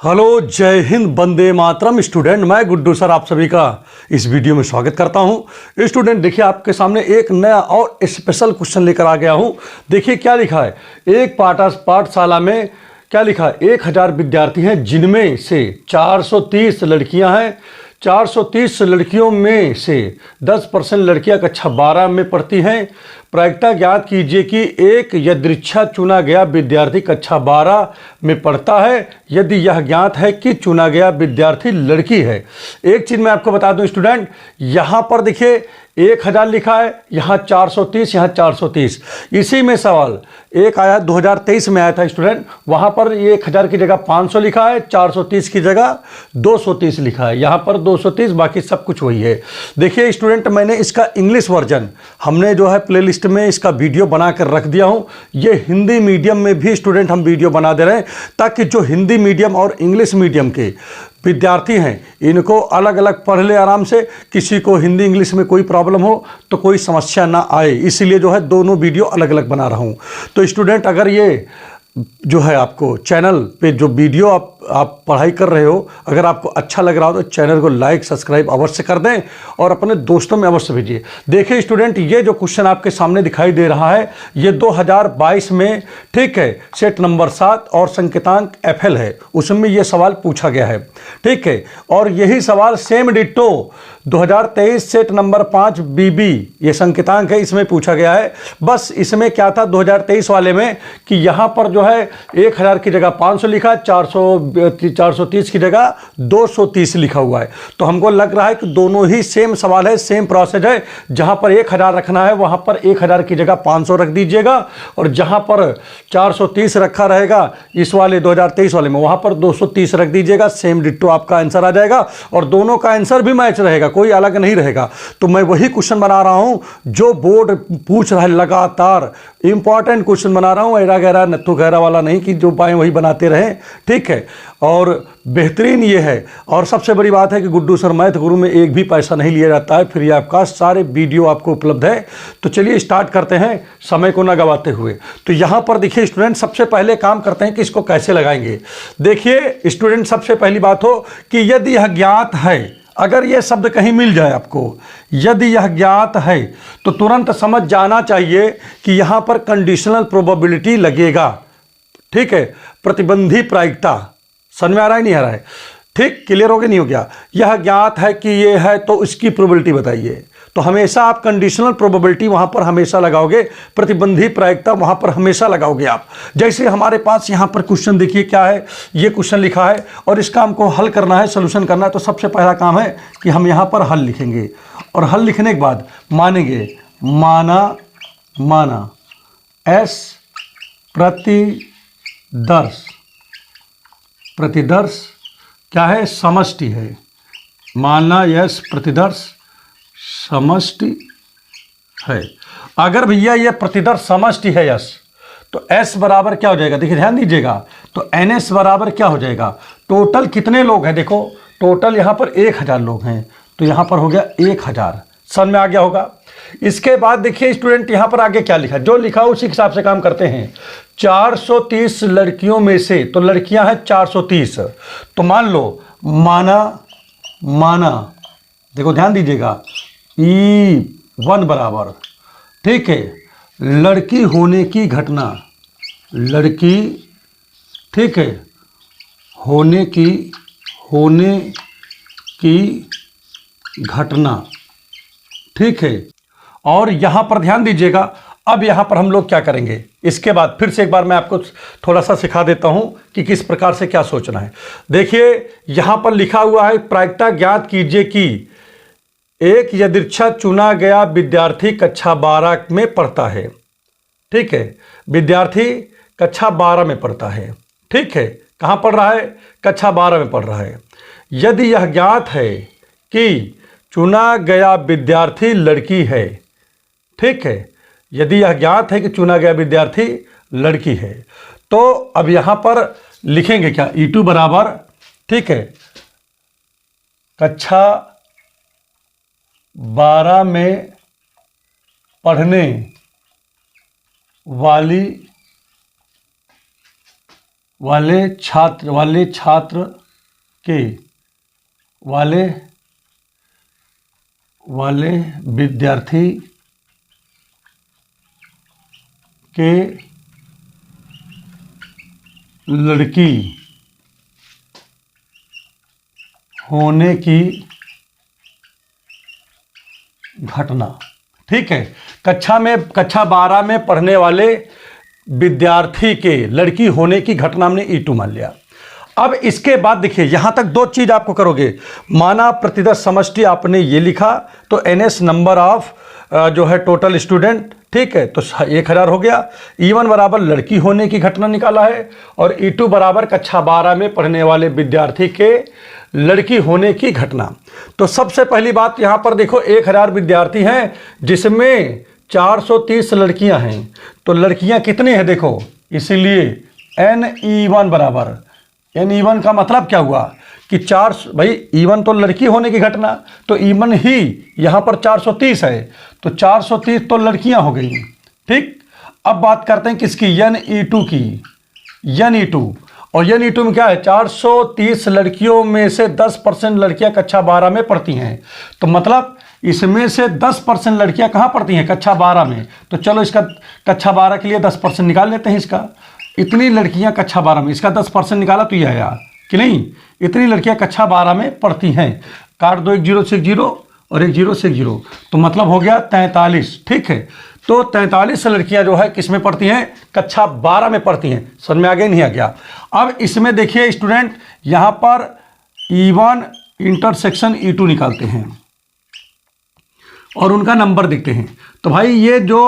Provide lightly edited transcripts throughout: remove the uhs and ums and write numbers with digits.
Hello, जय Hind, Vande Mataram. Student, मैं Guddu sir आप सभी का इस वीडियो में स्वागत करता हूं। स्टूडेंट देखिए, आपके सामने एक नया और स्पेशल क्वेश्चन लेकर आ गया हूं। देखिए क्या लिखा है। एक पाठशाला में क्या लिखा है, 1000 विद्यार्थी हैं जिनमें से 430 लड़कियां हैं। 430 लड़कियों में से 10% लड़कियां कक्षा 12 में पढ़ती हैं। प्रायिकता ज्ञात कीजिए कि एक यादृच्छा चुना गया विद्यार्थी कक्षा 12 में पढ़ता है यदि यह ज्ञात है कि चुना गया विद्यार्थी लड़की है। एक चीज़ मैं आपको बता दूं स्टूडेंट, यहाँ पर देखिए 1000 लिखा है, यहाँ 430, यहाँ 430। इसी में सवाल एक आया 2023 में आया था स्टूडेंट, वहाँ पर 1000 की जगह 500 लिखा है, 430 की जगह 230 लिखा है। यहाँ पर 230, बाकी सब कुछ वही है। देखिए स्टूडेंट, मैंने इसका इंग्लिश वर्जन हमने जो है प्लेलिस्ट में इसका वीडियो बना कर रख दिया हूँ। ये हिंदी मीडियम में भी स्टूडेंट हम वीडियो बना दे रहे हैं ताकि जो हिंदी मीडियम और इंग्लिश मीडियम के विद्यार्थी हैं इनको अलग अलग पढ़ ले आराम से। किसी को हिंदी इंग्लिश में कोई प्रॉब्लम हो तो कोई समस्या ना आए, इसलिए जो है दोनों वीडियो अलग अलग बना रहा हूँ। तो स्टूडेंट, अगर ये जो है आपको चैनल पे जो वीडियो आप पढ़ाई कर रहे हो, अगर आपको अच्छा लग रहा हो तो चैनल को लाइक सब्सक्राइब अवश्य कर दें और अपने दोस्तों में अवश्य भेजिए। देखिए स्टूडेंट, ये जो क्वेश्चन आपके सामने दिखाई दे रहा है ये 2022 में, ठीक है, सेट नंबर 7 और संकेतांक FL है, उसमें ये सवाल पूछा गया है, ठीक है। और यही सवाल same ditto 2023 set number 5 BB, ये संकेतांक है, इसमें पूछा गया है। बस इसमें क्या था 2023 वाले में कि यहाँ पर जो है 1000 की जगह 500 लिखा, 430 की जगह 230 लिखा हुआ है। तो हमको लग रहा है कि दोनों ही सेम सवाल है, सेम प्रोसेस है। जहाँ पर 1000 रखना है वहाँ पर 1000 की जगह 500 रख दीजिएगा, और जहाँ पर 430 रखा रहेगा इस वाले 2023 वाले में, वहाँ पर 230 रख दीजिएगा। सेम डिट्टो आपका आंसर आ जाएगा और दोनों का आंसर भी मैच रहेगा, कोई अलग नहीं रहेगा। तो मैं वही क्वेश्चन बना रहा हूँ जो बोर्ड पूछ रहा है, लगातार इंपॉर्टेंट क्वेश्चन बना रहा हूँ, ऐरा गहरा नत्थु गहरा वाला नहीं कि जो पाए वही बनाते रहें, ठीक है। और बेहतरीन ये है, और सबसे बड़ी बात है कि गुड्डू सर मैथ गुरु में एक भी पैसा नहीं लिया जाता है, फ्री आपका सारे वीडियो आपको उपलब्ध है। तो चलिए स्टार्ट करते हैं समय को ना गवाते हुए। तो यहाँ पर देखिए स्टूडेंट, सबसे पहले काम करते हैं कि इसको कैसे लगाएंगे। देखिए स्टूडेंट, सबसे पहली बात हो कि यदि यह ज्ञात है, अगर यह शब्द कहीं मिल जाए आपको, यदि यह ज्ञात है तो तुरंत समझ जाना चाहिए कि यहाँ पर कंडीशनल प्रोबेबिलिटी लगेगा, ठीक है। प्रतिबंधी प्रायिकता, समझ में आ रहा है नहीं आ रहा है, ठीक, क्लियर हो गया नहीं हो गया। यह ज्ञात है कि ये है तो इसकी प्रोबेबिलिटी बताइए। तो हमेशा आप कंडीशनल प्रोबेबिलिटी वहां पर हमेशा लगाओगे, प्रतिबंधी प्रायिकता वहां पर हमेशा लगाओगे आप। जैसे हमारे पास यहां पर क्वेश्चन देखिए क्या है, ये क्वेश्चन लिखा है और इसका हमको हल करना है, सोल्यूशन करना है। तो सबसे पहला काम है कि हम यहां पर हल लिखेंगे, और हल लिखने के बाद मानेंगे, माना S प्रतिदर्श क्या है, समष्टि है। माना S प्रतिदर्श समष्टि है। अगर भैया ये प्रतिदर्श समष्टि है यस, तो S बराबर क्या हो जाएगा, देखिए ध्यान दीजिएगा, तो NS बराबर क्या हो जाएगा, टोटल कितने लोग हैं, देखो टोटल यहाँ पर 1000 लोग हैं, तो यहाँ पर हो गया 1000। समझ में आ गया होगा। इसके बाद देखिए स्टूडेंट, यहाँ पर आगे क्या लिखा, जो लिखा उसी हिसाब से काम करते हैं। 430 लड़कियों में से, तो लड़कियां हैं 430, तो मान लो माना देखो ध्यान दीजिएगा, E1 बराबर, ठीक है, लड़की होने की घटना, लड़की, ठीक है, होने की घटना, ठीक है। और यहां पर ध्यान दीजिएगा, अब यहां पर हम लोग क्या करेंगे, इसके बाद फिर से एक बार मैं आपको थोड़ा सा सिखा देता हूं कि किस प्रकार से क्या सोचना है। देखिए यहां पर लिखा हुआ है, प्रायिकता ज्ञात कीजिए कि एक यादृच्छा चुना गया विद्यार्थी कक्षा 12 में पढ़ता है, ठीक है। विद्यार्थी कक्षा 12 में पढ़ता है, ठीक है। कहां पढ़ रहा है, कक्षा 12 में पढ़ रहा है। यदि यह ज्ञात है कि चुना गया विद्यार्थी लड़की है, ठीक है, यदि यह ज्ञात है कि चुना गया विद्यार्थी लड़की है, तो अब यहां पर लिखेंगे क्या, E2 बराबर, ठीक है, कक्षा 12 में पढ़ने वाली वाले विद्यार्थी के लड़की होने की घटना। ठीक है, कक्षा 12 में पढ़ने वाले विद्यार्थी के लड़की होने की घटना हमने E2 मान लिया। अब इसके बाद देखिए यहां तक दो चीज आपको करोगे, माना प्रतिदर्श समष्टि आपने ये लिखा तो NS नंबर ऑफ जो है टोटल स्टूडेंट, ठीक है, तो 1000 हो गया। E1 बराबर लड़की होने की घटना निकाला है और E2 बराबर कक्षा 12 में पढ़ने वाले विद्यार्थी के लड़की होने की घटना। तो सबसे पहली बात यहां पर देखो 1000 विद्यार्थी हैं जिसमें 430 लड़कियां हैं, तो लड़कियां कितनी हैं देखो, इसलिए NE1 बराबर, NE1 का मतलब क्या हुआ कि भाई E1 तो लड़की होने की घटना, तो E1 ही यहां पर 430 है, तो 430 तो लड़कियां हो गई। ठीक, अब बात करते हैं किसकी, NE2 की, NE2, और NE2 में क्या है, 430 लड़कियों में से 10% लड़कियां कक्षा 12 में पढ़ती हैं, तो मतलब इसमें से 10% लड़कियां कहाँ पढ़ती हैं, कक्षा 12 में। तो चलो इसका कक्षा 12 के लिए 10% निकाल लेते हैं इसका, इतनी लड़कियां कक्षा 12 में, इसका 10% निकाला तो ये आया कि नहीं, इतनी लड़कियां कक्षा 12 में पढ़ती हैं। काट दो, एक 0 से 1 0 और एक 0 से 1 0, तो मतलब हो गया 43। ठीक है, तो 43 लड़कियां जो है किस में पढ़ती हैं, कक्षा 12 में पढ़ती हैं। समझ में आ गया नहीं आ गया। अब इसमें देखिए स्टूडेंट, यहां पर E1 इंटरसेक्शन E2 निकालते हैं और उनका नंबर देखते हैं। तो भाई ये जो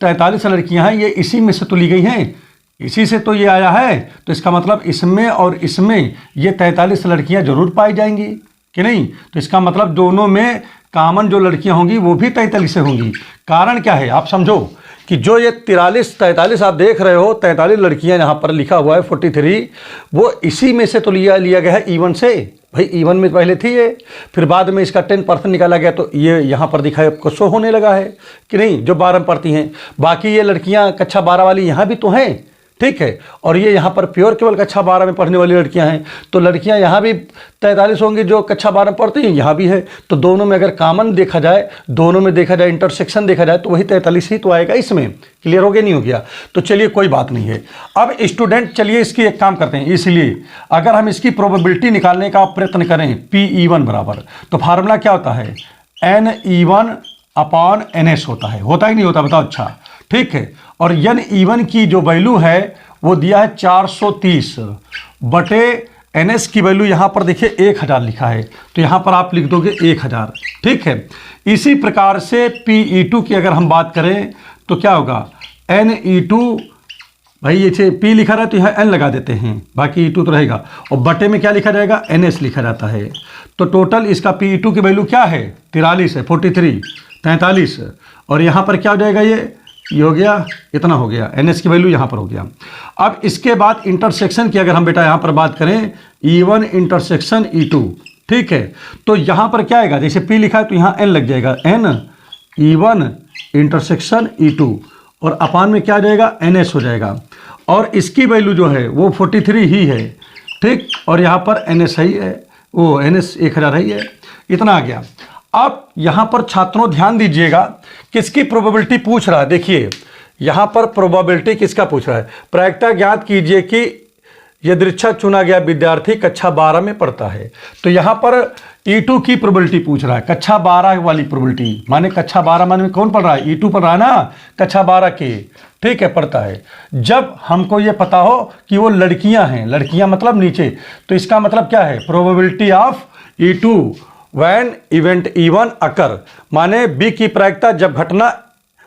43 लड़कियां हैं ये इसी में से तो ली गई हैं, इसी से तो ये आया है, तो इसका मतलब इसमें और इसमें ये 43 लड़कियां जरूर पाई जाएंगी कि नहीं। तो इसका मतलब दोनों में कॉमन जो लड़कियां होंगी वो भी 43 से होंगी। कारण क्या है आप समझो कि जो ये 43 आप देख रहे हो, 43 लड़कियां यहाँ पर लिखा हुआ है 43, वो इसी में से तो लिया गया है E1 से। भाई E1 में पहले थी ये, फिर बाद में इसका 10% निकाला गया, तो ये यहाँ पर दिखाया आपको शो होने लगा है कि नहीं, जो 12 में पढ़ती हैं। बाकी ये लड़कियाँ कक्षा 12 वाली यहाँ भी तो हैं, ठीक है, और ये यहाँ पर प्योर केवल कक्षा 12 में पढ़ने वाली लड़कियां हैं, तो लड़कियां यहाँ भी 43 होंगी जो कक्षा 12 में पढ़ती हैं, यहाँ भी है। तो दोनों में अगर कॉमन देखा जाए, दोनों में देखा जाए, इंटरसेक्शन देखा जाए, तो वही 43 ही तो आएगा इसमें। क्लियर हो गया नहीं हो गया, तो चलिए कोई बात नहीं है। अब स्टूडेंट चलिए इसकी एक काम करते हैं, इसलिए अगर हम इसकी प्रोबेबिलिटी निकालने का प्रयत्न करें PE1 बराबर, तो फार्मूला क्या होता है, NE1 अपॉन NS होता है, होता ही नहीं होता, बताओ। अच्छा ठीक है, और NE1 की जो वैल्यू है वो दिया है 430 बटे NS की वैल्यू यहाँ पर देखिए 1000 लिखा है, तो यहाँ पर आप लिख दोगे 1000। ठीक है, इसी प्रकार से PE2 की अगर हम बात करें तो क्या होगा, NE2, भाई ये P लिखा रहा है तो यहाँ N लगा देते हैं, बाकी E2 तो रहेगा, और बटे में क्या लिखा जाएगा, NS लिखा जाता है। तो टोटल इसका PE2 की वैल्यू क्या है, 43 है, 43, और यहाँ पर क्या हो जाएगा, ये हो गया, इतना हो गया, NS की वैल्यू यहाँ पर हो गया। अब इसके बाद इंटरसेक्शन की अगर हम बेटा यहाँ पर बात करें, E1 इंटरसेक्शन E2, ठीक है, तो यहाँ पर क्या आएगा, जैसे P लिखा है तो यहाँ N लग जाएगा, N E1 इंटरसेक्शन E2, और अपान में क्या आ जाएगा, NS हो जाएगा, और इसकी वैल्यू जो है वो 43 ही है, ठीक, और यहाँ पर NS ही है, वो NS 1000 ही है, इतना आ गया। अब यहाँ पर छात्रों ध्यान दीजिएगा, किसकी प्रोबेबिलिटी पूछ रहा है, देखिए यहाँ पर प्रोबेबिलिटी किसका पूछ रहा है, प्रायिकता ज्ञात कीजिए कि यदृच्छा चुना गया विद्यार्थी कक्षा 12 में पढ़ता है। तो यहाँ पर E2 की प्रोबेबिलिटी पूछ रहा है, कक्षा 12 वाली प्रोबेबिलिटी, माने कक्षा 12 माने कौन पढ़ रहा है, E2 पढ़ रहा है ना, कक्षा 12 के, ठीक है, पढ़ता है। जब हमको ये पता हो कि वो लड़कियां हैं, लड़कियां मतलब नीचे, तो इसका मतलब क्या है, probability of E2 when event E1 अकर, माने B की प्रायिकता जब घटना,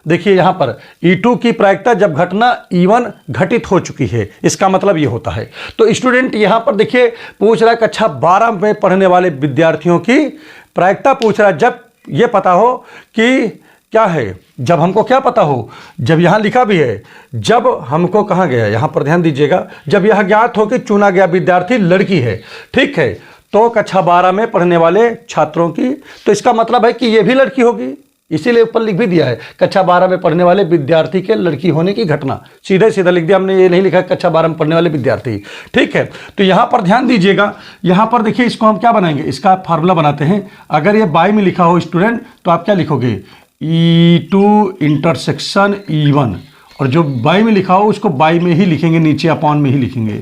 देखिए यहां पर E2 की प्रायिकता जब घटना E1 घटित हो चुकी है, इसका मतलब ये होता है। तो स्टूडेंट यहां पर देखिए पूछ रहा है कक्षा 12 में पढ़ने वाले विद्यार्थियों की प्रायिकता पूछ रहा है, जब ये पता हो कि क्या है, जब हमको क्या पता हो, जब यहाँ लिखा भी है, जब हमको कहाँ गया, यहाँ पर ध्यान दीजिएगा, जब यह ज्ञात हो कि चुना गया विद्यार्थी लड़की है, ठीक है, तो कक्षा 12 में पढ़ने वाले छात्रों की, तो इसका मतलब है कि ये भी लड़की होगी, इसीलिए ऊपर लिख भी दिया है, कक्षा 12 में पढ़ने वाले विद्यार्थी के लड़की होने की घटना, सीधे सीधा लिख दिया हमने, ये नहीं लिखा कक्षा 12 में पढ़ने वाले विद्यार्थी। ठीक है, तो यहाँ पर ध्यान दीजिएगा, यहाँ पर देखिए इसको हम क्या बनाएंगे, इसका फार्मूला बनाते हैं। अगर ये बाई में लिखा हो स्टूडेंट तो आप क्या लिखोगे, E2 इंटरसेक्शन E1, और जो बाई में लिखा हो उसको बाई में ही लिखेंगे, नीचे अपॉन में ही लिखेंगे।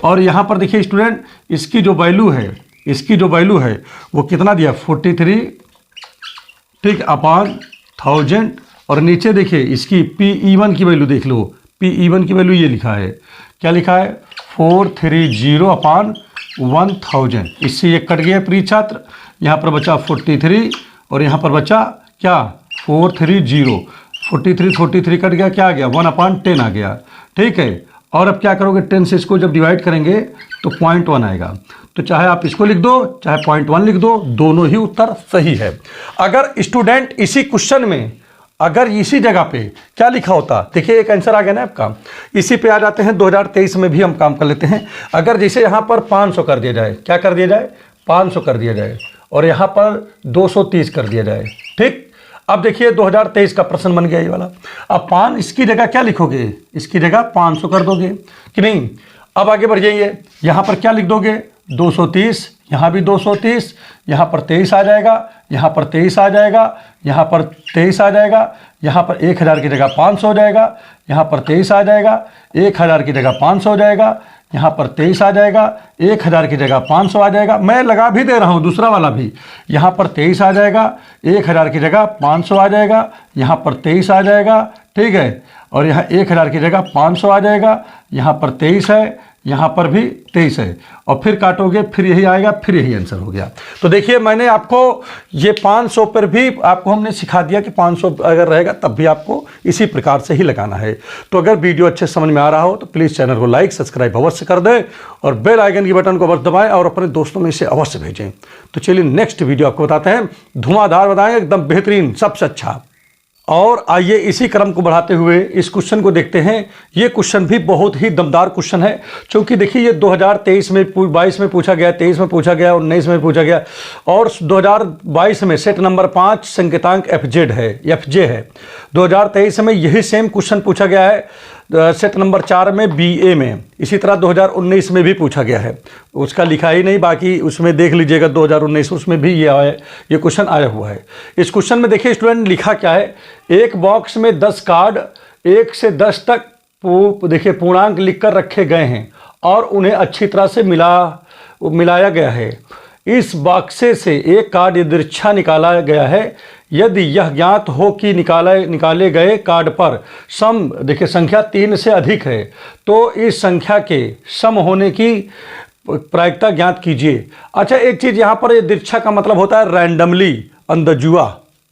और यहाँ पर देखिए स्टूडेंट, इसकी जो वैल्यू है, इसकी जो वैल्यू है वो कितना दिया, 43, ठीक, अपॉन 1000, और नीचे देखिए इसकी PE1 की वैल्यू देख लो, PE1 की वैल्यू ये लिखा है, क्या लिखा है, 430 अपॉन 1000। इससे ये कट गया प्रिय छात्र, यहाँ पर बचा 43 और यहाँ पर बचा क्या, 430, 43 कट गया, क्या आ गया, 1/10 आ गया। ठीक है, और अब क्या करोगे, 10 से इसको जब डिवाइड करेंगे तो 0.1 आएगा। तो चाहे आप इसको लिख दो चाहे 0.1 लिख दो, दोनों ही उत्तर सही है। अगर स्टूडेंट इसी क्वेश्चन में अगर इसी जगह पे क्या लिखा होता, देखिए एक आंसर आ गया ना आपका, इसी पे आ जाते हैं। 2023 में भी हम काम कर लेते हैं। अगर जैसे यहाँ पर 500 कर दिया जाए, क्या कर दिया जाए, 500 कर दिया जाए, और यहाँ पर 230 कर दिया जाए। ठीक, अब देखिए 2023 का प्रश्न बन गया ये वाला। अब इसकी जगह क्या लिखोगे, इसकी जगह 500 कर दोगे कि नहीं। अब आगे बढ़ जाइए, यहाँ पर क्या लिख दोगे, 230, यहाँ भी 230, यहाँ पर 23 आ जाएगा, यहाँ पर 23 आ जाएगा, यहाँ पर 23 आ जाएगा, यहाँ पर 1000 की जगह 500 हो जाएगा, यहाँ पर 23 आ जाएगा, 1000 की जगह 500 हो जाएगा, यहाँ पर 23 आ जाएगा, 1000 की जगह 500 आ जाएगा। मैं लगा भी दे रहा हूँ दूसरा वाला भी, यहाँ पर 23 आ जाएगा, 1000 की जगह 500 आ जाएगा, यहाँ पर 23 आ जाएगा। ठीक है, और यहाँ 1000 की जगह 500 आ जाएगा, यहाँ पर 23 है, यहाँ पर भी 23 है, और फिर काटोगे फिर यही आएगा, फिर यही आंसर हो गया। तो देखिए मैंने आपको ये 500 पर भी आपको हमने सिखा दिया कि 500 अगर रहेगा तब भी आपको इसी प्रकार से ही लगाना है। तो अगर वीडियो अच्छे समझ में आ रहा हो तो प्लीज़ चैनल को लाइक सब्सक्राइब अवश्य कर दें, और बेल आइकन की बटन को अवश्य दबाएं, और अपने दोस्तों में इसे अवश्य भेजें। तो चलिए नेक्स्ट वीडियो आपको बताते हैं, धुआंधार बताएंगे, एकदम बेहतरीन, सबसे अच्छा। और आइए इसी क्रम को बढ़ाते हुए इस क्वेश्चन को देखते हैं। ये क्वेश्चन भी बहुत ही दमदार क्वेश्चन है, क्योंकि देखिए ये 2023 में 22 में पूछा गया, 23 में पूछा गया, 19 में पूछा गया, और 2022 में सेट नंबर 5 संकेतांक FJ है। 2023 में यही सेम क्वेश्चन पूछा गया है सेट नंबर 4 में BA में। इसी तरह 2019 में भी पूछा गया है, उसका लिखा ही नहीं, बाकी उसमें देख लीजिएगा 2019 उसमें भी ये क्वेश्चन आया हुआ है। इस क्वेश्चन में देखिए स्टूडेंट लिखा क्या है, एक बॉक्स में 10 कार्ड 1 से 10 तक देखिए पूर्णांक लिखकर रखे गए हैं और उन्हें अच्छी तरह से मिलाया गया है। इस बक्से से एक कार्ड यदृच्छा निकाला गया है। यदि यह ज्ञात हो कि निकाले गए कार्ड पर सम देखिए संख्या 3 से अधिक है तो इस संख्या के सम होने की प्रायिकता ज्ञात कीजिए। अच्छा, एक चीज़ यहाँ पर यदृच्छा का मतलब होता है रैंडमली, अंधजुआ।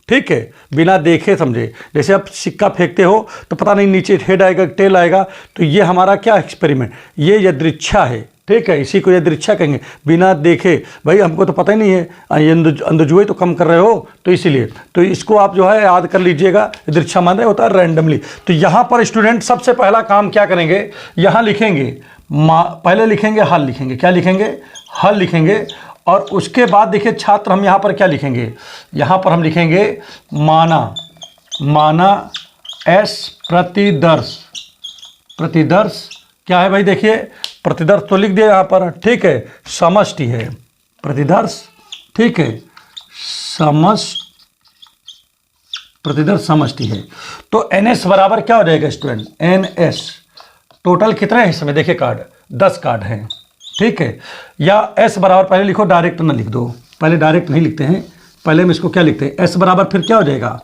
ठीक है, बिना देखे समझे। जैसे आप सिक्का फेंकते हो तो पता नहीं नीचे हेड आएगा टेल आएगा, तो ये हमारा क्या एक्सपेरिमेंट, ये यदृच्छा है। ठीक है, इसी को यदृच्छा कहेंगे, बिना देखे। भाई हमको तो पता ही नहीं है, ये अंधजुए तो कम कर रहे हो, तो इसीलिए तो इसको आप जो है याद कर लीजिएगा। यदृच्छा माने होता है रैंडमली। तो यहाँ पर स्टूडेंट सबसे पहला काम क्या करेंगे, यहाँ लिखेंगे पहले लिखेंगे हल लिखेंगे, क्या लिखेंगे, हल लिखेंगे। और उसके बाद देखिए छात्र हम यहाँ पर क्या लिखेंगे, यहाँ पर हम लिखेंगे माना S प्रतिदर्श क्या है भाई, देखिए प्रतिदर्श तो लिख दिया यहाँ पर। ठीक है, समष्टि है प्रतिदर्श। ठीक है, प्रतिदर्श समष्टि है। तो NS बराबर क्या हो जाएगा स्टूडेंट, NS टोटल कितने हैं इसमें, देखिए कार्ड 10 कार्ड हैं। ठीक है, या S बराबर पहले लिखो, डायरेक्ट ना लिख दो, पहले डायरेक्ट नहीं लिखते हैं, पहले हम इसको क्या लिखते हैं, S बराबर फिर क्या हो जाएगा,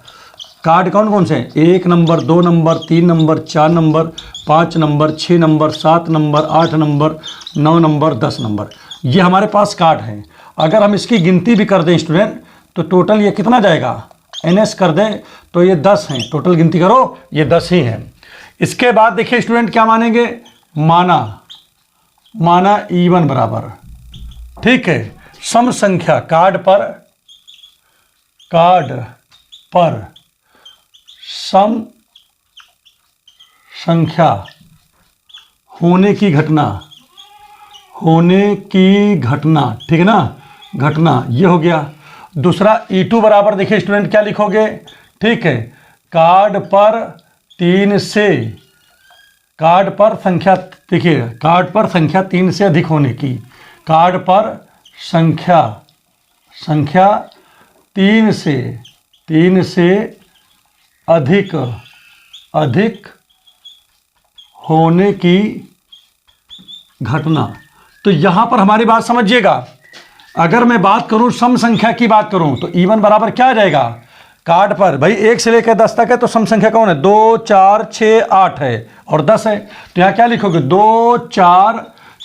कार्ड कौन कौन से हैं, 1 number 2 number 3 number 4 number 5 number 6 number 7 number 8 number 9 number 10 number, ये हमारे पास कार्ड हैं। अगर हम इसकी गिनती भी कर दें स्टूडेंट तो टोटल ये कितना जाएगा, NS कर दें तो ये 10 हैं, टोटल गिनती करो ये 10 ही हैं। इसके बाद देखिए स्टूडेंट क्या मानेंगे, माना E1 बराबर। ठीक है, सम संख्या कार्ड पर सम संख्या होने की घटना। ठीक है ना, घटना ये हो गया। दूसरा E2 बराबर देखिए स्टूडेंट क्या लिखोगे, ठीक है। कार्ड पर 3 से, कार्ड पर संख्या, देखिए कार्ड पर संख्या 3 से अधिक होने की, कार्ड पर संख्या 3 से अधिक होने की घटना। तो यहां पर हमारी बात समझिएगा, अगर मैं बात करूं सम संख्या की बात करूं तो इवन बराबर क्या आ जाएगा, कार्ड पर भाई 1 से लेकर 10 तक है तो सम संख्या कौन है, 2 4 6 8 है और 10 है। तो यहाँ क्या लिखोगे, 2 4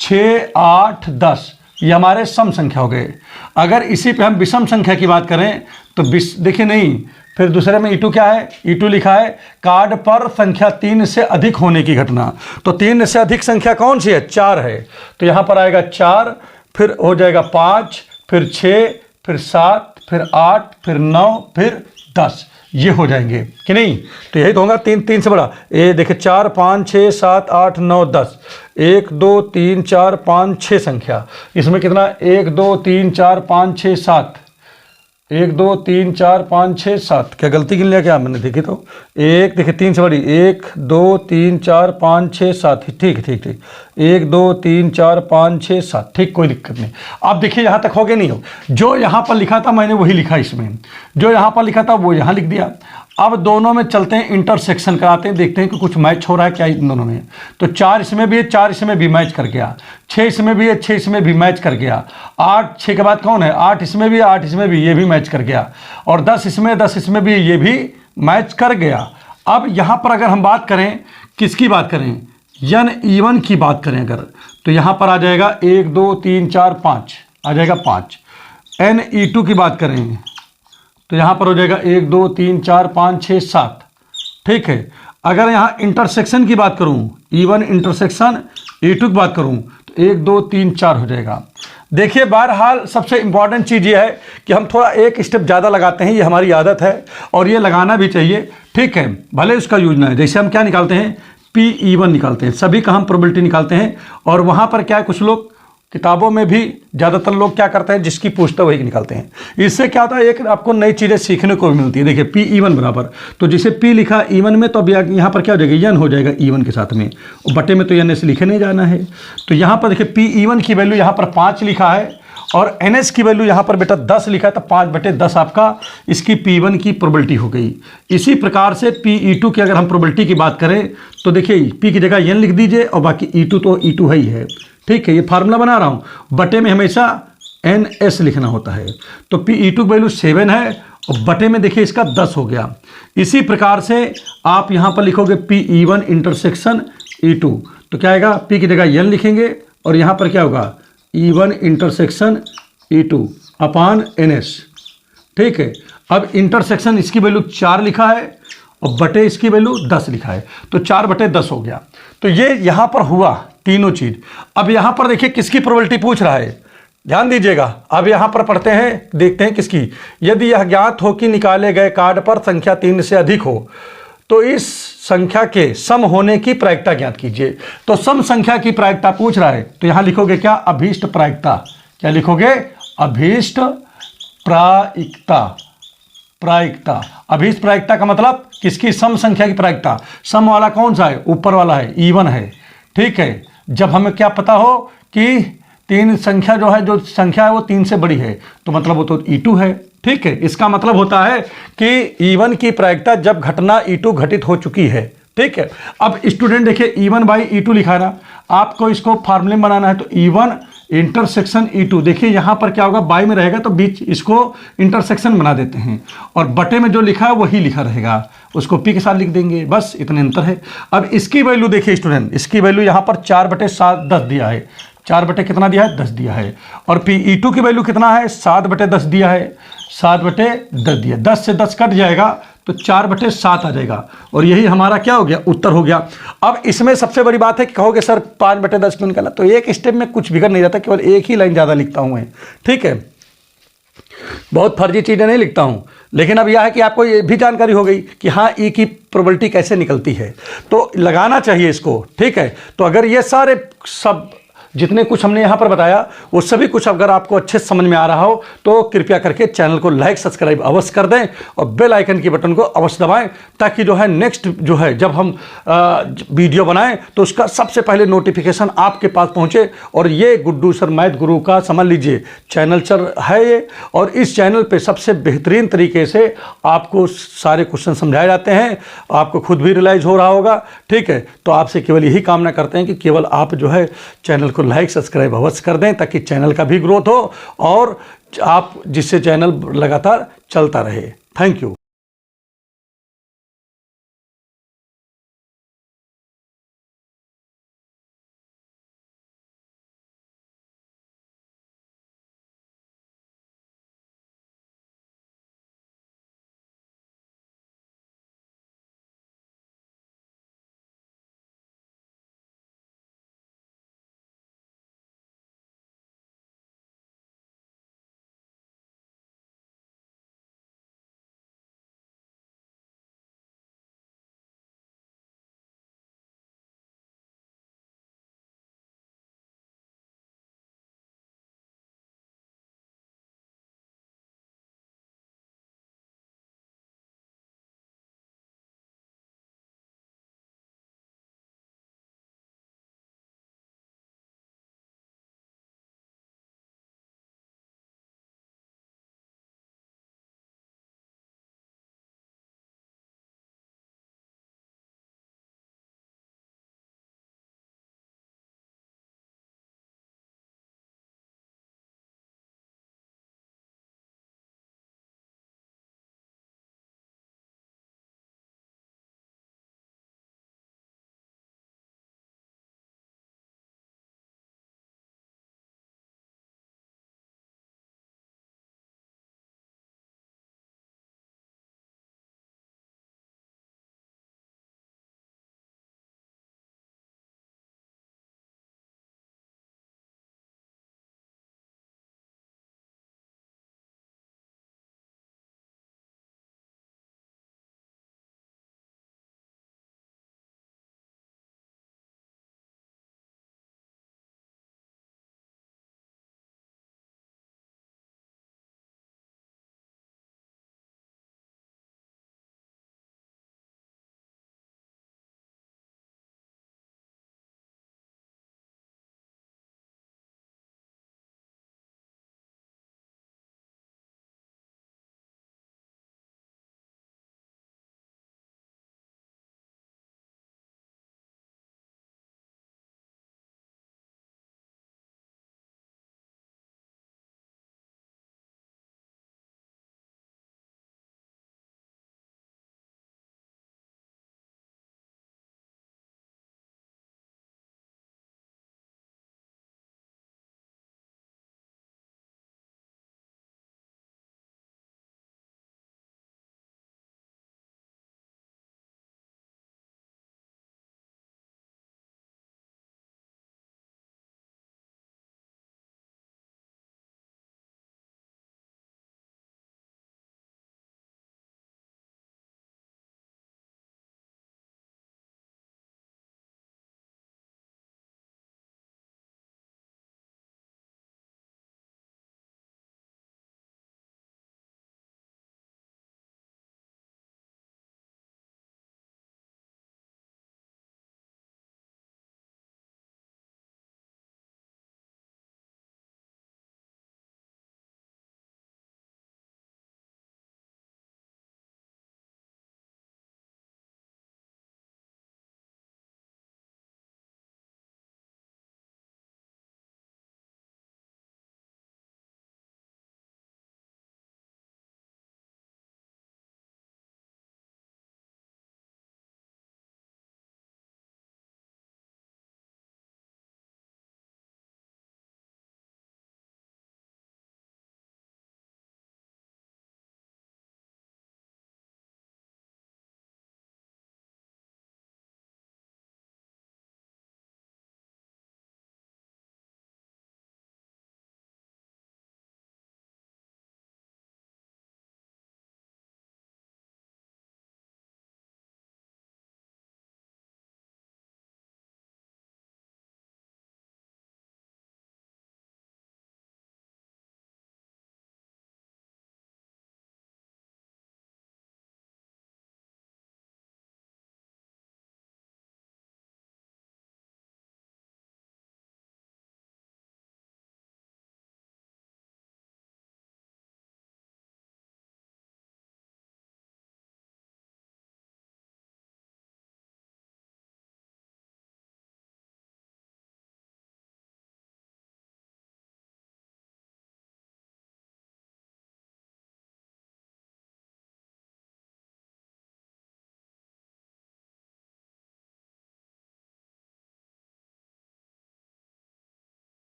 6 8 10, ये हमारे सम संख्या हो गए। अगर इसी पे हम विषम संख्या की बात करें तो देखिए नहीं, फिर दूसरे में E2 क्या है, E2 लिखा है कार्ड पर संख्या 3 से अधिक होने की घटना। तो 3 से अधिक संख्या कौन सी है, 4 है। तो यहाँ पर आएगा 4, फिर हो जाएगा 5, फिर 6, फिर 7, फिर 8, फिर 9, फिर 10, ये हो जाएंगे कि नहीं। तो यही तो होगा 3 से बड़ा। ये देखिए 4 5 6 7 8 9 10, 1 2 3 4 5 6 संख्या। इसमें कितना, 1 2 3 4 5 6 7, 1 2 3 4 5 6 7, क्या गलती गिन लिया क्या मैंने, देखी तो 1, देखिए 3 से बड़ी, 1 2 3 4 5 6 7, ठीक 1 2 3 4 5 6 7, ठीक, कोई दिक्कत नहीं। अब देखिए यहाँ तक हो गया नहीं हो, जो यहाँ पर लिखा था मैंने वही लिखा, इसमें जो यहाँ पर लिखा था वो यहाँ लिख दिया। अब दोनों में चलते हैं, इंटरसेक्शन कराते हैं, देखते हैं कि कुछ मैच हो रहा है क्या इन दोनों में। तो 4 इसमें भी है, 4 इसमें भी मैच कर गया, 6 इसमें भी है, 6 इसमें भी मैच कर गया, 8 6 के बाद कौन है, 8 इसमें भी है, 8 इसमें भी, ये भी मैच कर गया, और 10 इसमें भी, ये भी मैच कर गया। अब यहाँ पर अगर हम बात करें, किसकी बात करें, यन इवन की बात करें अगर, तो यहाँ पर आ जाएगा 1 2 3 4 5, आ जाएगा 5। एन E2 की बात करें तो यहाँ पर हो जाएगा 1 2 3 4 5 6 7, ठीक है। अगर यहाँ इंटरसेक्शन की बात करूँ, E1 इंटरसेक्शन E2 की बात करूँ तो 1 2 3 4 हो जाएगा। देखिए बहरहाल सबसे इंपॉर्टेंट चीज़ ये है कि हम थोड़ा एक स्टेप ज़्यादा लगाते हैं, ये हमारी आदत है और ये लगाना भी चाहिए, ठीक है, भले उसका यूज ना है। जैसे हम क्या निकालते हैं, PE1 निकालते हैं, सभी का हम प्रोबेबिलिटी निकालते हैं, और वहाँ पर क्या है, कुछ लोग किताबों में भी ज़्यादातर लोग क्या करते हैं, जिसकी पूछता वही निकालते हैं। इससे क्या होता है, एक आपको नई चीज़ें सीखने को मिलती है। देखिए PE1 बराबर, तो जैसे P लिखा E1 में, तो अब यहाँ पर क्या हो जाएगा, यन हो जाएगा E1 के साथ में, और बटे में तो यन से लिखे नहीं जाना है। तो यहाँ पर देखिए PE1 की वैल्यू यहाँ पर 5 लिखा है, और NS की वैल्यू यहाँ पर बेटा 10 लिखा है, तो 5/10 आपका इसकी P1 की प्रोबेबिलिटी हो गई। इसी प्रकार से PE2 की अगर हम प्रोबेबिलिटी की बात करें तो देखिए P की जगह n लिख दीजिए, और बाकी E2 तो E2 है ही है, ठीक है, ये फार्मूला बना रहा हूँ, बटे में हमेशा NS लिखना होता है। तो PE2 की वैल्यू 7 है, और बटे में देखिए इसका 10 हो गया। इसी प्रकार से आप यहाँ पर लिखोगे PE1 इंटरसेक्शन E2, तो क्या आएगा, P की जगह n लिखेंगे, और यहाँ पर क्या होगा, E1 इंटरसेक्शन E2 अपान NS, ठीक है। अब इंटरसेक्शन इसकी वैल्यू 4 लिखा है, और बटे इसकी वैल्यू 10 लिखा है, तो 4/10 हो गया। तो ये यहाँ पर हुआ तीनों चीज। अब यहाँ पर देखिए किसकी प्रोबेबिलिटी पूछ रहा है, ध्यान दीजिएगा। अब यहाँ पर पढ़ते हैं, देखते हैं किसकी। यदि यह ज्ञात हो कि निकाले गए कार्ड पर संख्या 3 से अधिक हो तो इस संख्या के सम होने की प्रायिकता ज्ञात कीजिए। तो सम संख्या की प्रायिकता पूछ रहा है, तो यहाँ लिखोगे क्या, अभीष्ट प्रायिकता। क्या लिखोगे, अभीष्ट प्रायिकता। अभीष्ट प्रायिकता का मतलब किसकी, सम संख्या की प्रायिकता। सम वाला कौन सा है, ऊपर वाला है, E1 है, ठीक है। जब हमें क्या पता हो कि 3 संख्या जो संख्या है वो 3 से बड़ी है, तो मतलब वो तो E2 है, ठीक है। इसका मतलब होता है कि E1 की प्रायिकता जब घटना E2 घटित हो चुकी है, ठीक है। अब स्टूडेंट देखिए E1/E2 लिखा है ना, आपको इसको फार्मूले में बनाना है, तो E1 इंटरसेक्शन E2, देखिए यहाँ पर क्या होगा, बाई में रहेगा तो बीच इसको इंटरसेक्शन बना देते हैं, और बटे में जो लिखा है वही लिखा रहेगा, उसको P के साथ लिख देंगे, बस इतने अंतर है। अब इसकी वैल्यू देखिए स्टूडेंट, इसकी वैल्यू यहाँ पर 4/10 दिया है, 4 बटे कितना दिया है, 10 दिया है। और PE2 की वैल्यू कितना है, 7/10 दिया है, 7/10 दिया, 10 से 10 कट जाएगा तो 4/7 आ जाएगा, और यही हमारा क्या हो गया, उत्तर हो गया। अब इसमें सबसे बड़ी बात है कि कहोगे सर 5/10 क्यों निकाला, तो एक स्टेप में कुछ बिगड़ नहीं जाता, केवल एक ही लाइन ज़्यादा लिखता हूँ मैं, ठीक है। बहुत फर्जी चीज़ें नहीं लिखता हूँ, लेकिन अब यह है कि आपको ये भी जानकारी हो गई कि हाँ ई की प्रोबेबिलिटी कैसे निकलती है, तो लगाना चाहिए इसको, ठीक है। तो अगर ये सारे सब जितने कुछ हमने यहाँ पर बताया वो सभी कुछ अगर आपको अच्छे से समझ में आ रहा हो तो कृपया करके चैनल को लाइक सब्सक्राइब अवश्य कर दें और बेल आइकन की बटन को अवश्य दबाएं, ताकि जो है नेक्स्ट जो है जब हम वीडियो बनाएं तो उसका सबसे पहले नोटिफिकेशन आपके पास पहुंचे। और ये गुड्डू सर मैथ गुरु का समझ लीजिए चैनल चल है ये, और इस चैनल पे सबसे बेहतरीन तरीके से आपको सारे क्वेश्चन समझाए जाते हैं, आपको खुद भी रियलाइज हो रहा होगा। ठीक है, तो आपसे केवल यही कामना करते हैं कि केवल आप जो है चैनल को लाइक सब्सक्राइब अवश्य कर दें, ताकि चैनल का भी ग्रोथ हो और आप जिससे चैनल लगातार चलता रहे। Thank you.